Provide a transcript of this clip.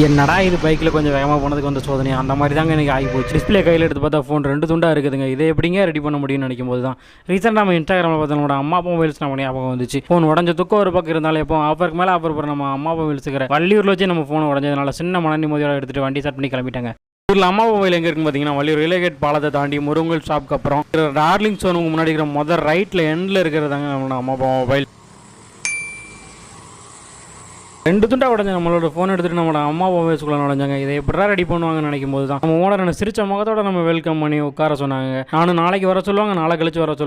என்னடா இது பைக்கில் கொஞ்சம் வேகமாக போனதுக்கு வந்து சோதனை அந்த மாதிரி தாங்க எனக்கு ஆகி போச்சு. டிஸ்பிளே கையில் எடுத்து பார்த்தா ஃபோன் 2 துண்டாக இருக்குதுங்க. இதை எப்படிங்க ரெடி பண்ண முடியும்னு நினைக்கும் போது தான் ரீசெண்டாக நம்ம இன்ஸ்டாகிராமில் பார்த்தா நம்மளோட அம்மா மொபைல்ஸ் நம்ம ஞாபகம் வந்துச்சு. ஃபோன் உடஞ்ச துக்கம் ஒரு பக்கம் இருந்தாலும் எப்போ ஆஃபருக்கு மேலே ஆஃபர் போகிற நம்ம அம்மா மொபைல்ஸுக்கிற வள்ளியூரில் வச்சு நம்ம ஃபோன் உடஞ்சதுனால சின்ன மன நிம்மதியோட எடுத்துகிட்டு வண்டி ஸ்டார்ட் பண்ணி கிளம்பிட்டாங்க. ஊரில் அம்மா மொபைல் எங்கே இருக்குன்னு பார்த்தீங்கன்னா வள்ளியூர் ரிலேகேட் பாலத்தை தாண்டி முருங்கல் ஷாப்க்கு அப்புறம் டார்லிங் சோனுக்கு முன்னாடி இருக்கிற முதல் ரைட்டில் எண்டில் இருக்கிறதாங்க நம்மளோட அம்மா மொபைல். 2 துண்டா உடஞ்ச நம்மளோட ஃபோன் எடுத்துகிட்டு நம்மளோட அம்மா மொபைல்ஸ்குள்ளே நுழைஞ்சாங்க. இதை எப்படா ரெடி பண்ணுவாங்கன்னு நினைக்கும் போது தான் நம்ம ஓனர் சிரிச்ச முகத்தோட நம்ம வெல்கம் பண்ணி உட்கார சொன்னாங்க. நானும் நாளைக்கு வர சொல்லுவாங்க, நாளை கழிச்சு வர சொல்லுவாங்க.